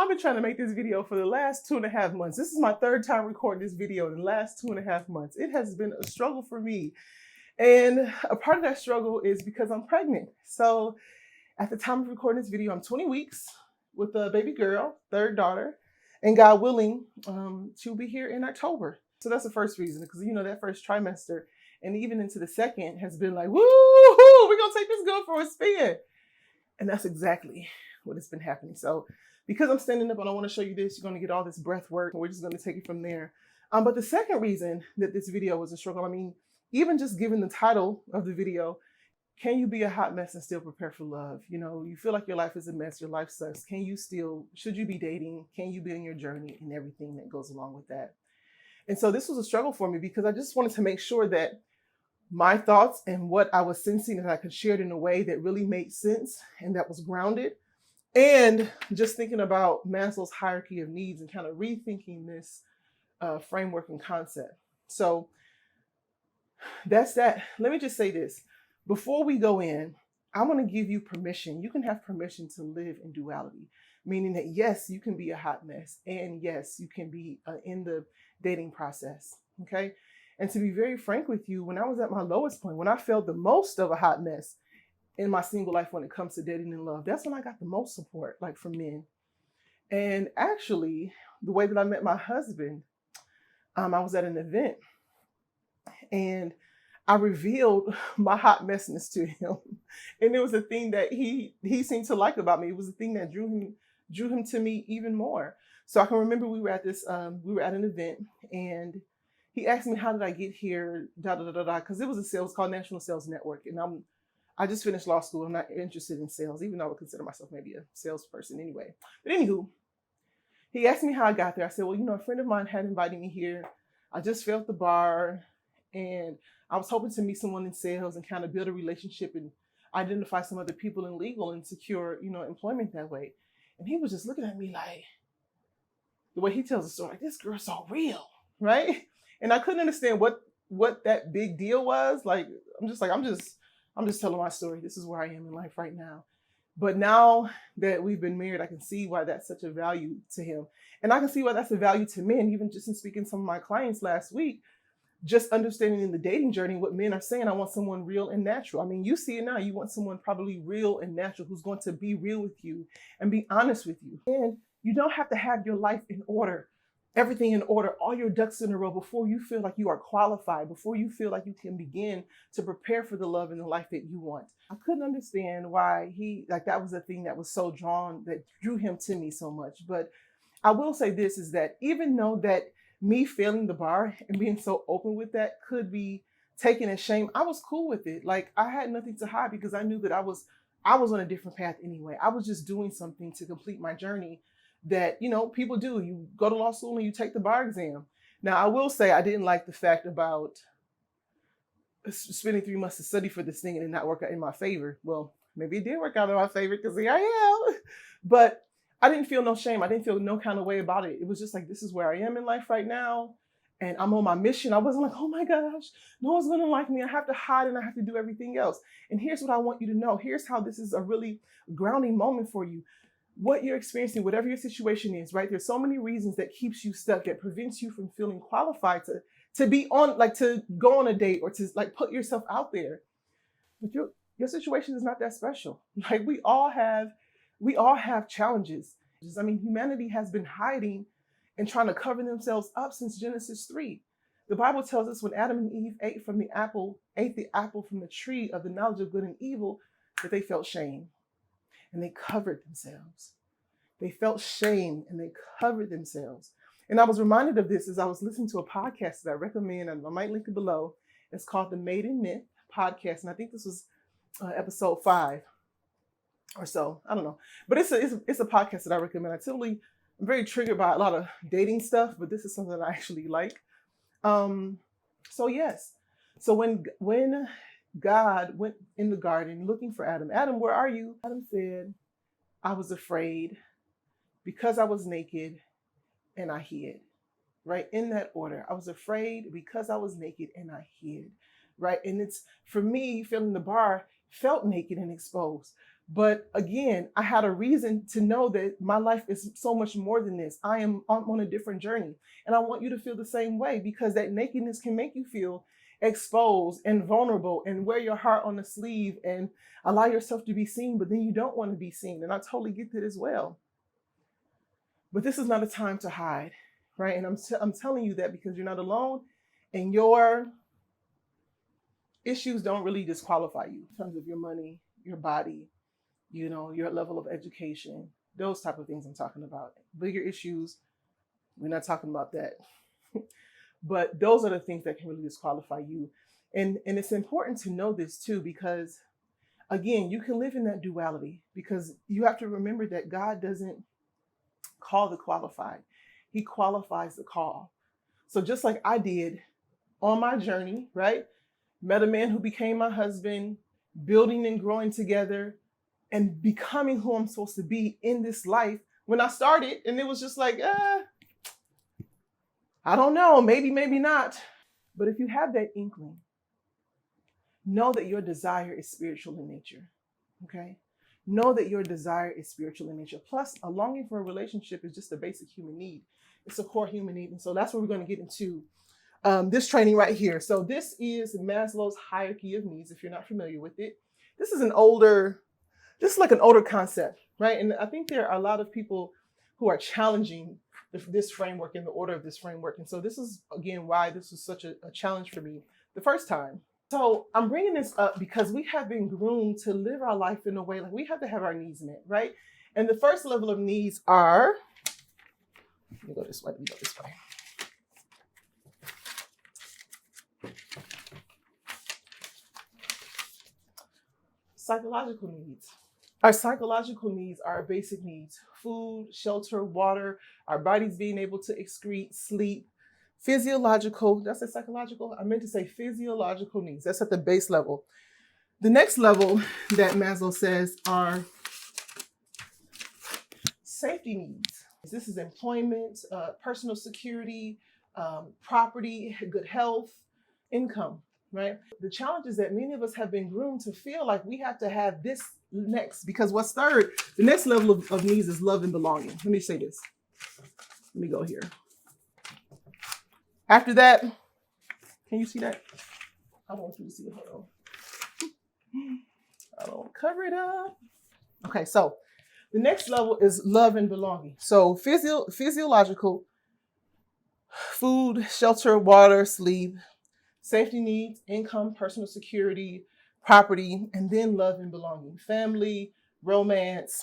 I've been trying to make this video for the last 2.5 months. This is my third time recording this video in the last 2.5 months. It has been a struggle for me. And a part of that struggle is because I'm pregnant. So at the time of recording this video, I'm 20 weeks with a baby girl, third daughter, and God willing, she'll be here in October. So that's the first reason, because that first trimester and even into the second has been like, woo-hoo, we're gonna take this girl for a spin. And that's exactly what has been happening. So because I'm standing up and I want to show you this, you're going to get all this breath work. We're just going to take it from there. But the second reason that this video was a struggle, even just given the title of the video, can you be a hot mess and still prepare for love? You feel like your life is a mess, your life sucks. Should you be dating? Can you be on your journey and everything that goes along with that? And so this was a struggle for me because I just wanted to make sure that my thoughts and what I was sensing that I could share it in a way that really made sense and that was grounded. And just thinking about Maslow's hierarchy of needs and kind of rethinking this framework and concept. So that's that. Let me just say this. Before we go in, I want to give you permission. You can have permission to live in duality, meaning that yes, you can be a hot mess. And yes, you can be in the dating process. Okay. And to be very frank with you, when I was at my lowest point, when I felt the most of a hot mess in my single life when it comes to dating and love, that's when I got the most support, like from men. And actually, the way that I met my husband, I was at an event and I revealed my hot messiness to him. And it was a thing that he seemed to like about me. It was a thing that drew him to me even more. So I can remember we were at an event and he asked me, how did I get here? Because it was called National Sales Network. And I just finished law school. I'm not interested in sales, even though I would consider myself maybe a salesperson anyway. But anywho, he asked me how I got there. I said, well, a friend of mine had invited me here. I just failed the bar and I was hoping to meet someone in sales and kind of build a relationship and identify some other people in legal and secure, employment that way. And he was just looking at me like, the way he tells the story, like, this girl's so real, right? And I couldn't understand what that big deal was. Like, I'm just telling my story. This is where I am in life right now. But now that we've been married, I can see why that's such a value to him. And I can see why that's a value to men, even just in speaking to some of my clients last week, just understanding in the dating journey what men are saying. I want someone real and natural. You see it now. You want someone probably real and natural who's going to be real with you and be honest with you. And you don't have to have your life in order. Everything in order, all your ducks in a row before you feel like you are qualified, before you feel like you can begin to prepare for the love and the life that you want. I couldn't understand why that was a thing that was so that drew him to me so much. But I will say this is that even though that me failing the bar and being so open with that could be taken as shame, I was cool with it. Like, I had nothing to hide because I knew that I was on a different path anyway. I was just doing something to complete my journey that, people do. You go to law school and you take the bar exam. Now, I will say I didn't like the fact about spending 3 months to study for this thing and it not work out in my favor. Well, maybe it did work out in my favor because here I am. But I didn't feel no shame. I didn't feel no kind of way about it. It was just like, this is where I am in life right now. And I'm on my mission. I wasn't like, oh my gosh, no one's going to like me. I have to hide and I have to do everything else. And here's what I want you to know. Here's how this is a really grounding moment for you. What you're experiencing, whatever your situation is, right? There's so many reasons that keeps you stuck, that prevents you from feeling qualified to be on, like, to go on a date or to put yourself out there. But your situation is not that special. Like, we all have challenges. Humanity has been hiding and trying to cover themselves up since Genesis 3. The Bible tells us when Adam and Eve ate the apple from the tree of the knowledge of good and evil, that they felt shame. And they covered themselves. They felt shame and they covered themselves. And I was reminded of this as I was listening to a podcast that I recommend, and I might link it below. It's called the Made in Myth podcast. And I think this was episode 5 or so. I don't know. But it's a podcast that I recommend. I'm very triggered by a lot of dating stuff, but this is something that I actually like. So yes. So when God went in the garden looking for Adam. Adam, where are you? Adam said, I was afraid because I was naked and I hid. Right? In that order. I was afraid because I was naked and I hid. Right? And it's, for me, feeling the bar, felt naked and exposed. But again, I had a reason to know that my life is so much more than this. I'm on a different journey. And I want you to feel the same way, because that nakedness can make you feel exposed and vulnerable, and wear your heart on the sleeve and allow yourself to be seen, but then you don't want to be seen. And I totally get that as well. But this is not a time to hide, right? And I'm telling you that because you're not alone, and your issues don't really disqualify you in terms of your money, your body, your level of education, those type of things I'm talking about. Bigger issues, we're not talking about that. But those are the things that can really disqualify you. And it's important to know this too, because again, you can live in that duality, because you have to remember that God doesn't call the qualified. He qualifies the call. So just like I did on my journey, right? Met a man who became my husband, building and growing together and becoming who I'm supposed to be in this life when I started. And it was just like, I don't know, maybe not. But if you have that inkling, know that your desire is spiritual in nature, okay? Know that your desire is spiritual in nature. Plus, a longing for a relationship is just a basic human need. It's a core human need. And so that's what we're going to get into this training right here. So this is Maslow's hierarchy of needs, if you're not familiar with it. This is like an older concept, right? And I think there are a lot of people who are challenging this framework and the order of this framework. And so this is, again, why this was such a challenge for me the first time. So I'm bringing this up because we have been groomed to live our life in a way like we have to have our needs met, right? And the first level of needs are, let me go this way. Psychological needs. Our psychological needs are our basic needs: food, shelter, water, our bodies being able to excrete, sleep. Physiological, that's a psychological, I meant to say physiological needs. That's at the base level. The next level that Maslow says are safety needs. This is employment, personal security, property, good health, income, right? The challenge is that many of us have been groomed to feel like we have to have this next, because what's third, the next level of needs is love and belonging. Let me say this. Let me go here. After that, can you see that? I don't want you to see it. Hold on. I don't cover it up. Okay, so the next level is love and belonging. So physiological, food, shelter, water, sleep, safety needs, income, personal security, property, and then love and belonging. Family, romance,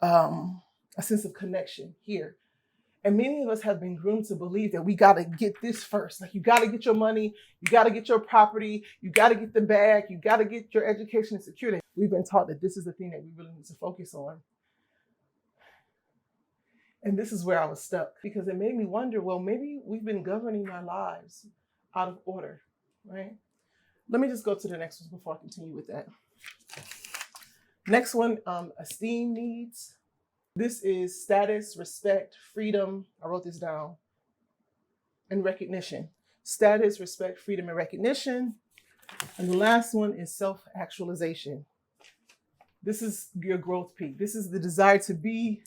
a sense of connection here. And many of us have been groomed to believe that we got to get this first. Like, you got to get your money, you got to get your property, you got to get the bag, you got to get your education and security. We've been taught that this is the thing that we really need to focus on. And this is where I was stuck, because it made me wonder, well, maybe we've been governing our lives out of order, right? Let me just go to the next one before I continue with that. Next one, esteem needs. This is status, respect, freedom. I wrote this down. And recognition. Status, respect, freedom, and recognition. And the last one is self-actualization. This is your growth peak. This is the desire to be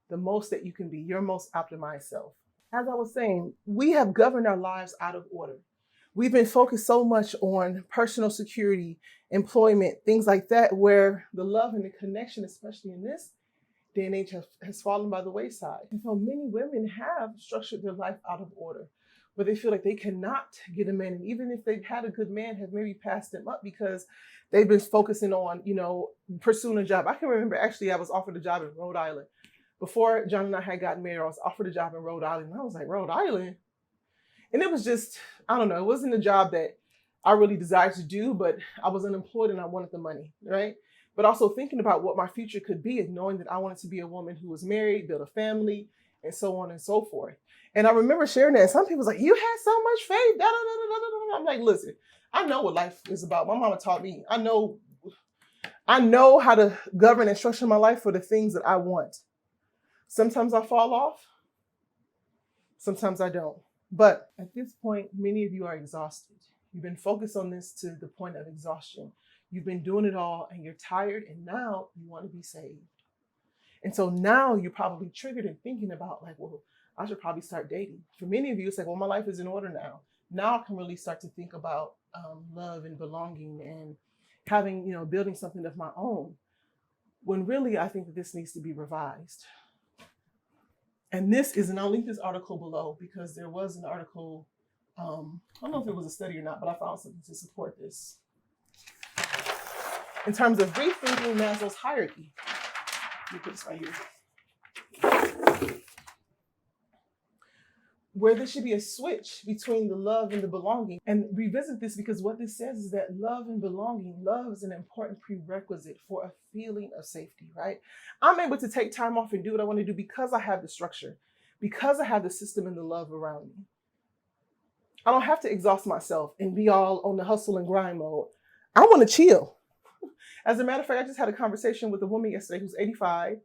the most that you can be, your most optimized self. As I was saying, we have governed our lives out of order. We've been focused so much on personal security, employment, things like that, where the love and the connection, especially in this day and age, has fallen by the wayside. And so many women have structured their life out of order, where they feel like they cannot get a man. And even if they've had a good man, have maybe passed them up because they've been focusing on, pursuing a job. I can remember, actually, I was offered a job in Rhode Island. Before John and I had gotten married, I was offered a job in Rhode Island. And I was like, Rhode Island? And it was just, I don't know, it wasn't a job that I really desired to do, but I was unemployed and I wanted the money, right? But also thinking about what my future could be, and knowing that I wanted to be a woman who was married, build a family, and so on and so forth. And I remember sharing that, and some people was like, you had so much faith. Da, da, da, da, da, da. I'm like, listen, I know what life is about. My mama taught me. I know how to govern and structure my life for the things that I want. Sometimes I fall off. Sometimes I don't. But at this point, many of you are exhausted. You've been focused on this to the point of exhaustion. You've been doing it all and you're tired, and now you want to be saved. And so now you're probably triggered and thinking about like, well, I should probably start dating. For many of you, it's like, well, my life is in order now. Now I can really start to think about love and belonging and having, building something of my own. When really, I think that this needs to be revised. And I'll link this article below because there was an article, I don't know if it was a study or not, but I found something to support this. In terms of rethinking Maslow's hierarchy. Let me put this right here. Where there should be a switch between the love and the belonging. And revisit this because what this says is that love and belonging, love is an important prerequisite for a feeling of safety, right? I'm able to take time off and do what I want to do because I have the structure, because I have the system and the love around me. I don't have to exhaust myself and be all on the hustle and grind mode. I want to chill. As a matter of fact, I just had a conversation with a woman yesterday who's 85.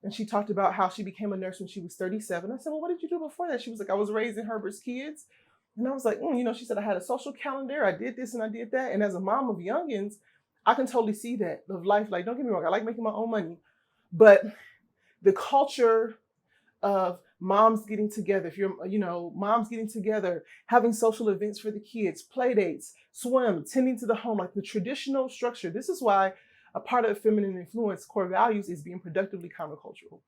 And she talked about how she became a nurse when she was 37. I said, well, what did you do before that? She was like, I was raising Herbert's kids. And I was like, she said, I had a social calendar. I did this and I did that. And as a mom of youngins, I can totally see that of life. Like, don't get me wrong, I like making my own money. But the culture of moms getting together, moms getting together, having social events for the kids, play dates, swim, tending to the home, like the traditional structure. This is why a part of feminine influence core values is being productively countercultural.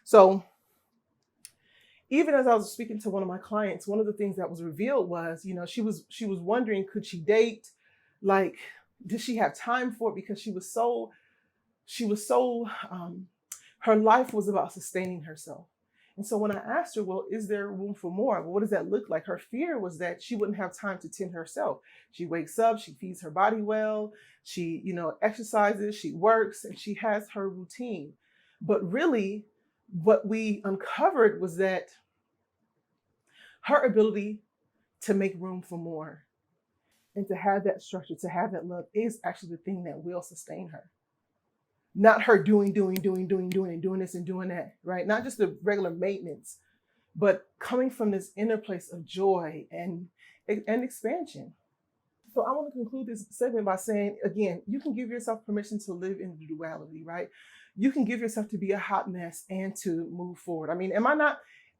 So even as I was speaking to one of my clients, one of the things that was revealed was, she was wondering, could she date? Like, did she have time for it? Because her life was about sustaining herself. And so when I asked her, well, is there room for more? Well, what does that look like? Her fear was that she wouldn't have time to tend herself. She wakes up, she feeds her body well, she, exercises, she works, and she has her routine. But really, what we uncovered was that her ability to make room for more and to have that structure, to have that love is actually the thing that will sustain her. Not her doing this and doing that, right? Not just the regular maintenance, but coming from this inner place of joy and expansion. So I want to conclude this segment by saying, again, you can give yourself permission to live in the duality, right? You can give yourself to be a hot mess and to move forward. I mean,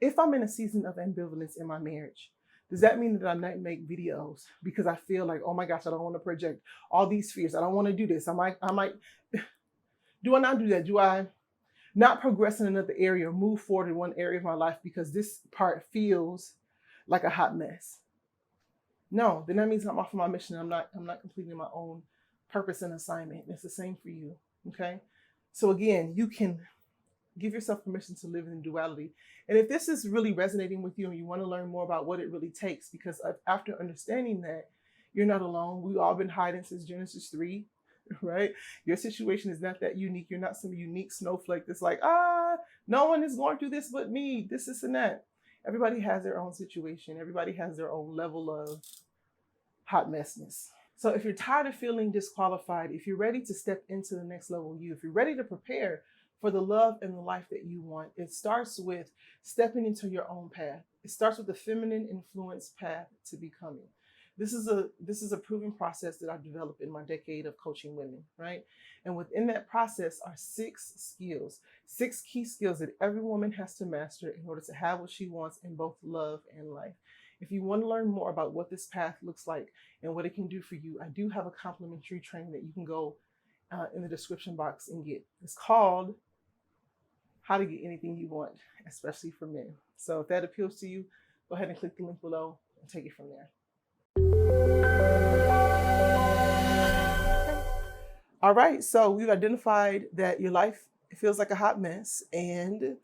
if I'm in a season of ambivalence in my marriage, does that mean that I might make videos because I feel like, oh my gosh, I don't want to project all these fears. I don't want to do this. I might, do I not do that? Do I not progress in another area or move forward in one area of my life because this part feels like a hot mess? No, then that means I'm off of my mission. I'm not completing my own purpose and assignment. It's the same for you, okay? So again, you can give yourself permission to live in duality. And if this is really resonating with you and you want to learn more about what it really takes, because after understanding that, you're not alone. We've all been hiding since Genesis 3, right? Your situation is not that unique. You're not some unique snowflake that's like, no one is going through this but me, this and that. Everybody has their own situation. Everybody has their own level of hot messness. So if you're tired of feeling disqualified, if you're ready to step into the next level of you, if you're ready to prepare for the love and the life that you want, it starts with stepping into your own path. It starts with the feminine influence path to becoming. This is a proven process that I've developed in my decade of coaching women, right? And within that process are 6 skills, 6 key skills that every woman has to master in order to have what she wants in both love and life. If you want to learn more about what this path looks like and what it can do for you, I do have a complimentary training that you can go in the description box and get. It's called How to Get Anything You Want, especially for men. So if that appeals to you, go ahead and click the link below and take it from there. All right, so we've identified that your life feels like a hot mess and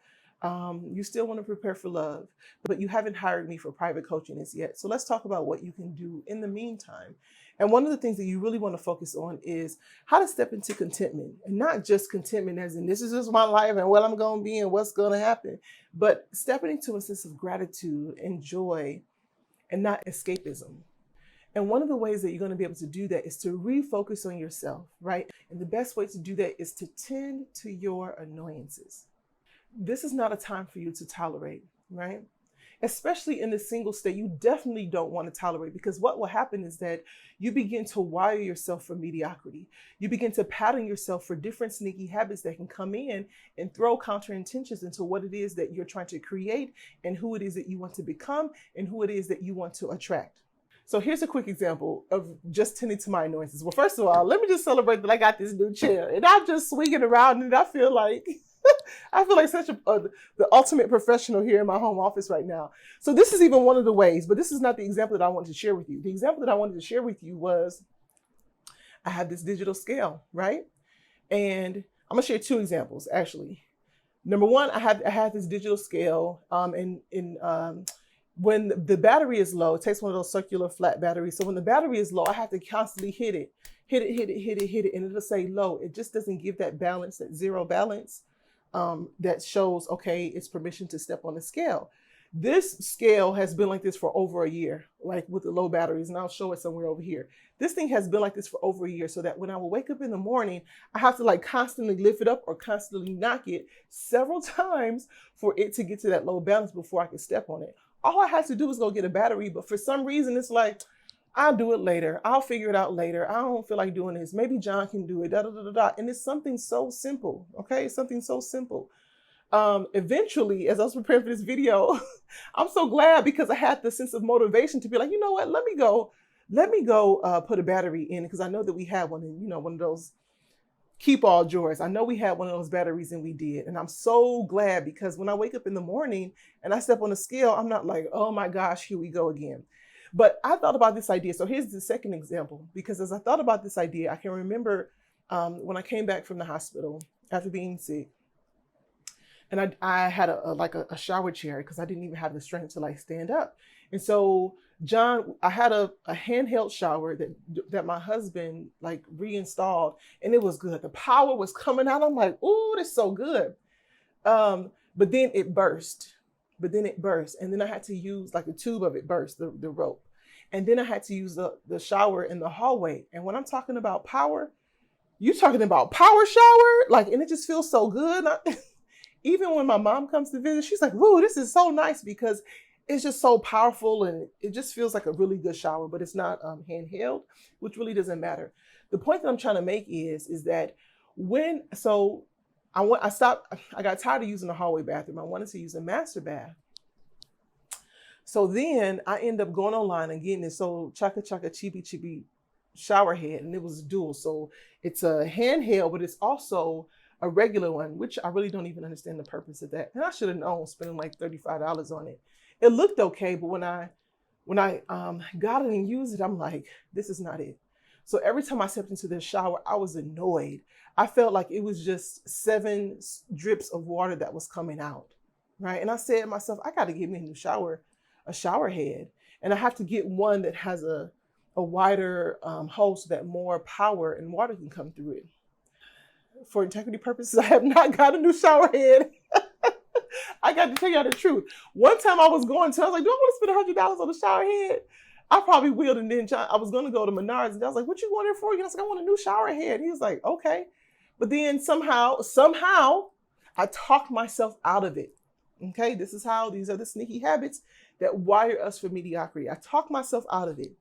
you still want to prepare for love, but you haven't hired me for private coaching as yet. So let's talk about what you can do in the meantime. And one of the things that you really want to focus on is how to step into contentment, and not just contentment as in this is just my life and what I'm going to be and what's going to happen, but stepping into a sense of gratitude and joy and not escapism. And one of the ways that you're going to be able to do that is to refocus on yourself, right? And the best way to do that is to tend to your annoyances. This is not a time for you to tolerate, right? especially in the single state, you definitely don't want to tolerate, because what will happen is that you begin to wire yourself for mediocrity. You begin to pattern yourself for different sneaky habits that can come in and throw counterintentions into what it is that you're trying to create and who it is that you want to become and who it is that you want to attract. So here's a quick example of just tending to my annoyances. Well, first of all, let me just celebrate that I got this new chair and I'm just swinging around and I feel like such the ultimate professional here in my home office right now. So this is even one of the ways, but this is not the example that I wanted to share with you. The example that I wanted to share with you was I have this digital scale, right? And I'm gonna share two examples actually. Number one, I had this digital scale, when the battery is low, it takes one of those circular flat batteries. So when the battery is low, I have to constantly hit it, and it'll say low. It just doesn't give that balance, that zero balance, that shows, okay, it's permission to step on the scale. This scale has been like this for over a year, like with the low batteries, and I'll show it somewhere over here. This thing has been like this for over a year, so that when I will wake up in the morning, I have to like constantly lift it up or constantly knock it several times for it to get to that low balance before I can step on it. All I have to do is go get a battery, but for some reason it's like, I'll do it later. I'll figure it out later. I don't feel like doing this. Maybe John can do it, da, da, da, da, da. And it's something so simple, okay? It's something so simple. Eventually, as I was preparing for this video, I'm so glad because I had the sense of motivation to be like, you know what, let me go put a battery in, because I know that we had one in, one of those keep all drawers. I know we had one of those batteries and we did. And I'm so glad, because when I wake up in the morning and I step on the scale, I'm not like, oh my gosh, here we go again. But I thought about this idea. So here's the second example, because as I thought about this idea, I can remember when I came back from the hospital after being sick, and I had a shower chair because I didn't even have the strength to like stand up. And so I had a handheld shower that my husband like reinstalled, and it was good. The power was coming out. I'm like, ooh, this is so good. But then it burst. And then I had to use like the tube of it burst, the rope. And then I had to use the shower in the hallway. And when I'm talking about power, you're talking about power shower, like, and it just feels so good. Even when my mom comes to visit, she's like, whoa, this is so nice, because it's just so powerful and it just feels like a really good shower, but it's not handheld, which really doesn't matter. The point that I'm trying to make is that I got tired of using the hallway bathroom. I wanted to use a master bath. So then I end up going online and getting this chaka chibi shower head, and it was dual. So it's a handheld, but it's also a regular one, which I really don't even understand the purpose of that. And I should have known, spending like $35 on it. It looked okay, but when I got it and used it, I'm like, this is not it. So every time I stepped into the shower, I was annoyed. I felt like it was just 7 drips of water that was coming out, right? And I said to myself, I got to get me a shower head. And I have to get one that has a wider hole so that more power and water can come through it. For integrity purposes, I have not got a new shower head. I got to tell you the truth. One time I was like, do I want to spend $100 on a shower head? I probably will. And then I was going to go to Menards, and I was like, what you want it for? I was like, I want a new shower head. He was like, okay. But then somehow I talked myself out of it. Okay. These are the sneaky habits that wire us for mediocrity. I talked myself out of it.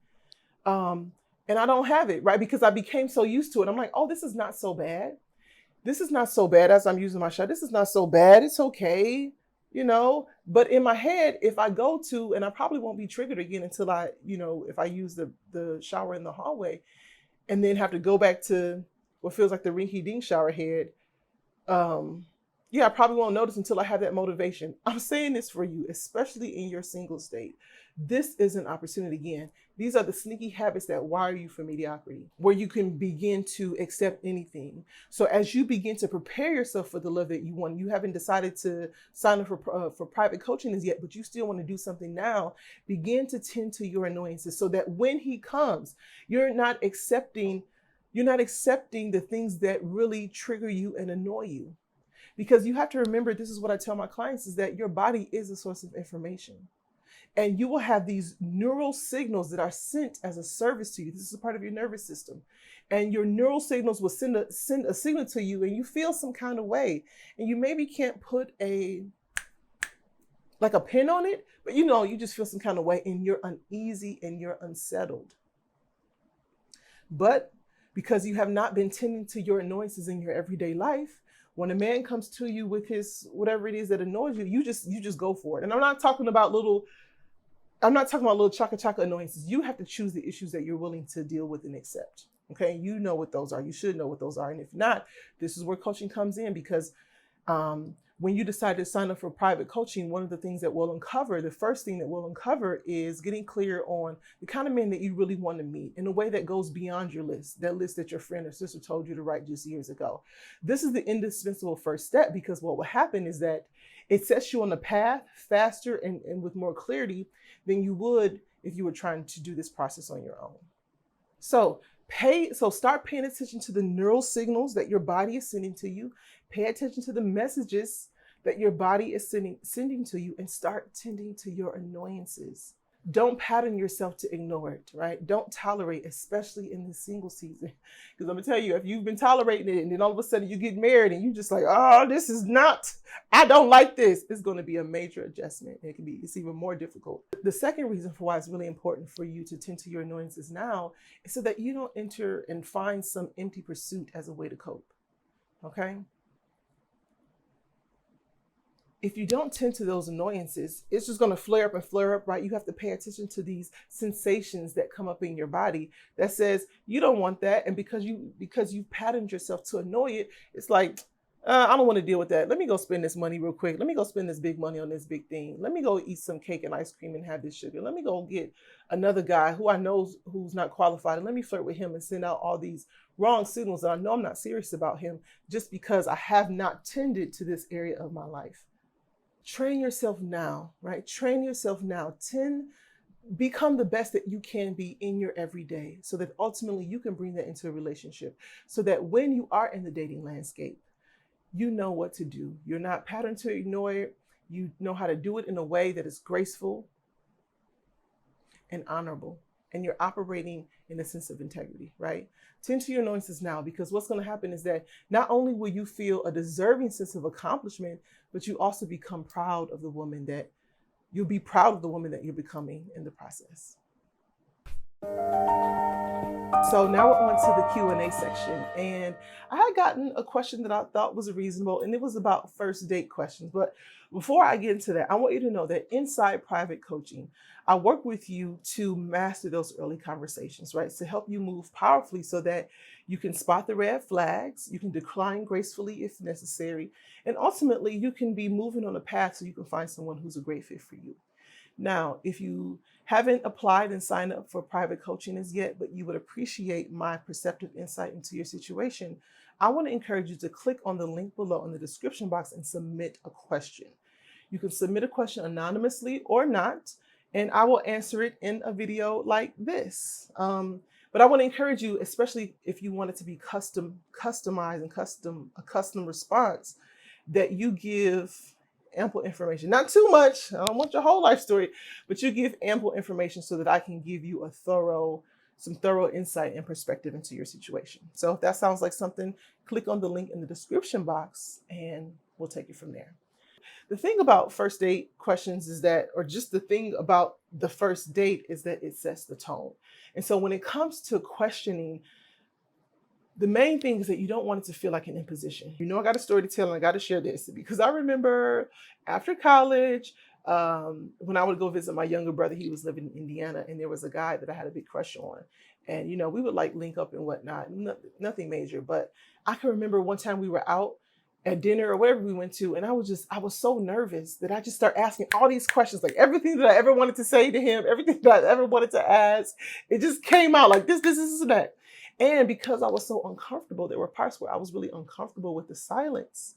And I don't have it, right? Because I became so used to it. I'm like, oh, this is not so bad. This is not so bad as I'm using my shower. This is not so bad. It's okay, But in my head, if I go to, and I probably won't be triggered again until if I use the shower in the hallway and then have to go back to what feels like the rinky-dink shower head, I probably won't notice until I have that motivation. I'm saying this for you, especially in your single state. This is an opportunity again. These are the sneaky habits that wire you for mediocrity, where you can begin to accept anything. So as you begin to prepare yourself for the love that you want, you haven't decided to sign up for private coaching as yet, but you still want to do something now, begin to tend to your annoyances so that when he comes, you're not accepting the things that really trigger you and annoy you. Because you have to remember, this is what I tell my clients, is that your body is a source of information. And you will have these neural signals that are sent as a service to you. This is a part of your nervous system. And your neural signals will send a signal to you, and you feel some kind of way. And you maybe can't put a like a pin on it, but you just feel some kind of way and you're uneasy and you're unsettled. But because you have not been tending to your annoyances in your everyday life, when a man comes to you with his whatever it is that annoys you, you just go for it. And I'm not talking about little chaka chaka annoyances. You have to choose the issues that you're willing to deal with and accept. Okay, you know what those are. You should know what those are. And if not, this is where coaching comes in, because when you decide to sign up for private coaching, one of the things that we'll uncover, the first thing that we'll uncover is getting clear on the kind of men that you really want to meet in a way that goes beyond your list, that list that your friend or sister told you to write just years ago. This is the indispensable first step, because what will happen is that it sets you on the path faster and with more clarity than you would if you were trying to do this process on your own. So start paying attention to the neural signals that your body is sending to you. Pay attention to the messages that your body is sending to you, and start tending to your annoyances. Don't pattern yourself to ignore it, right? Don't tolerate, especially in the single season. Because I'm gonna tell you, if you've been tolerating it and then all of a sudden you get married and you just like, oh, I don't like this. It's gonna be a major adjustment. It's even more difficult. The second reason for why it's really important for you to tend to your annoyances now is so that you don't enter and find some empty pursuit as a way to cope, okay? If you don't tend to those annoyances, it's just going to flare up, right? You have to pay attention to these sensations that come up in your body that says you don't want that. And because you've patterned yourself to annoy it, it's like, I don't want to deal with that. Let me go spend this money real quick. Let me go spend this big money on this big thing. Let me go eat some cake and ice cream and have this sugar. Let me go get another guy who I know who's not qualified, and let me flirt with him and send out all these wrong signals that I know I'm not serious about him just because I have not tended to this area of my life. Train yourself now, right? Train yourself now. Become the best that you can be in your everyday, so that ultimately you can bring that into a relationship, so that when you are in the dating landscape, you know what to do. You're not patterned to ignore it. You know how to do it in a way that is graceful and honorable. And you're operating in a sense of integrity, right? Tend to your annoyances now, because what's going to happen is that not only will you feel a deserving sense of accomplishment, but you also become proud of the woman that you'll be proud of the woman that you're becoming in the process. So now we're on to the Q&A section, and I had gotten a question that I thought was reasonable, and it was about first date questions. But before I get into that, I want you to know that inside private coaching, I work with you to master those early conversations, right? To help you move powerfully so that you can spot the red flags, you can decline gracefully if necessary, and ultimately you can be moving on a path so you can find someone who's a great fit for you. Now, if you haven't applied and signed up for private coaching as yet, but you would appreciate my perceptive insight into your situation, I want to encourage you to click on the link below in the description box and submit a question. You can submit a question anonymously or not, and I will answer it in a video like this. But I want to encourage you, especially if you want it to be customized and a custom response, that you give ample information. Not too much. I don't want your whole life story, but you give ample information so that I can give you some thorough insight and perspective into your situation. So if that sounds like something, click on the link in the description box and we'll take it from there. The thing about first date questions is that, or just the thing about the first date is that it sets the tone. And so when it comes to questioning, the main thing is that you don't want it to feel like an imposition. I got a story to tell and I got to share this, because I remember after college, when I would go visit my younger brother, he was living in Indiana, and there was a guy that I had a big crush on. And, we would like link up and whatnot, nothing major. But I can remember one time we were out at dinner or wherever we went to, and I was so nervous that I just started asking all these questions, like everything that I ever wanted to say to him, everything that I ever wanted to ask. It just came out like this, and that. And because I was so uncomfortable, there were parts where I was really uncomfortable with the silence,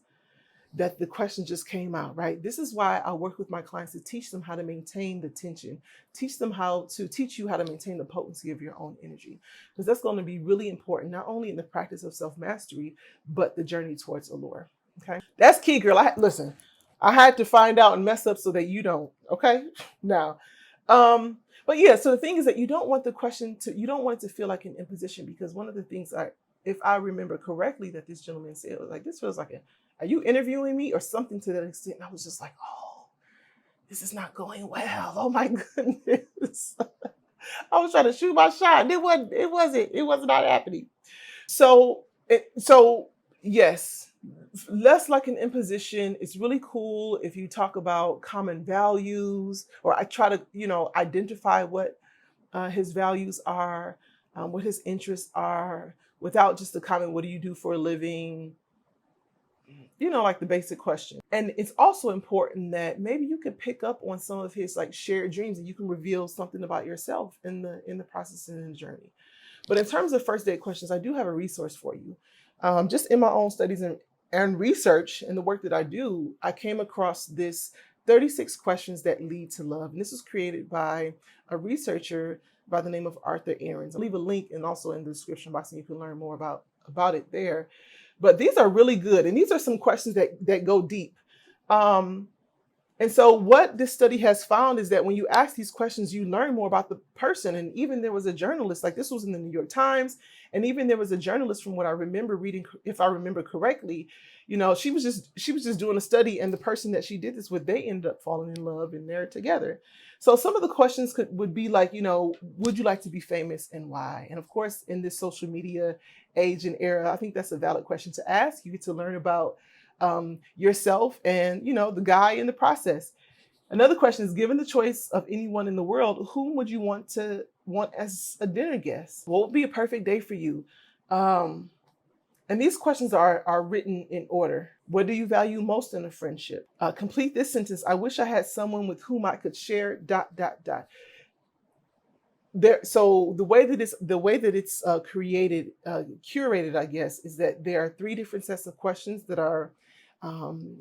that the question just came out, right? This is why I work with my clients to teach them how to maintain the tension, teach you how to maintain the potency of your own energy, because that's going to be really important, not only in the practice of self-mastery, but the journey towards allure. Okay, that's key, girl. Listen, I had to find out and mess up so that you don't. Okay, now, but yeah. So the thing is that you don't want you don't want it to feel like an imposition, because one of the things if I remember correctly, that this gentleman said was like, this feels like are you interviewing me or something to that extent? And I was just like, oh, this is not going well. Oh my goodness. I was trying to shoot my shot. And it was not happening. So yes, less like an imposition. It's really cool if you talk about common values, or I try to, identify what his values are, what his interests are, without just the comment, what do you do for a living? Like the basic question. And it's also important that maybe you could pick up on some of his like shared dreams, and you can reveal something about yourself in the process and in the journey. But in terms of first date questions, I do have a resource for you. Just in my own studies and research and the work that I do, I came across this 36 questions that lead to love. And this was created by a researcher by the name of Arthur Aarons. I'll leave a link and also in the description box, and you can learn more about it there. But these are really good. And these are some questions that go deep. And so what this study has found is that when you ask these questions, you learn more about the person. And even there was a journalist, like this was in the New York Times, and even there was a journalist, from what I remember reading, if I remember correctly, she was just doing a study, and the person that she did this with, they ended up falling in love and they're together. So some of the questions would be like, would you like to be famous and why? And of course, in this social media age and era, I think that's a valid question to ask. You get to learn about yourself and, the guy in the process. Another question is, given the choice of anyone in the world, whom would you want as a dinner guest? What would be a perfect day for you? And these questions are written in order. What do you value most in a friendship? Complete this sentence. I wish I had someone with whom I could share ... So the way that it's created, curated, I guess, is that there are 3 different sets of questions that are,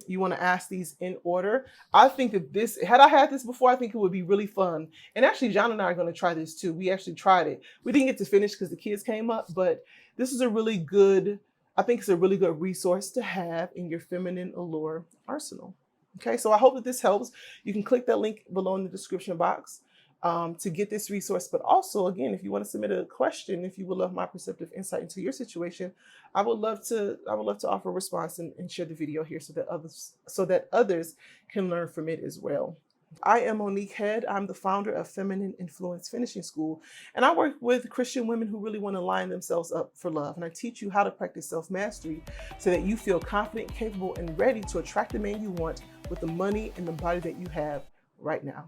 you want to ask these in order. I think that had I had this before, I think it would be really fun. And actually, John and I are going to try this too. We actually tried it. We didn't get to finish because the kids came up, but this is I think it's a really good resource to have in your feminine allure arsenal. Okay, so I hope that this helps. You can click that link below in the description box to get this resource. But also, again, if you want to submit a question, if you would love my perceptive insight into your situation, I would love to offer a response and share the video here so that others can learn from it as well. I am Monique Head. I'm the founder of Feminine Influence Finishing School, and I work with Christian women who really want to line themselves up for love. And I teach you how to practice self-mastery so that you feel confident, capable, and ready to attract the man you want with the money and the body that you have right now.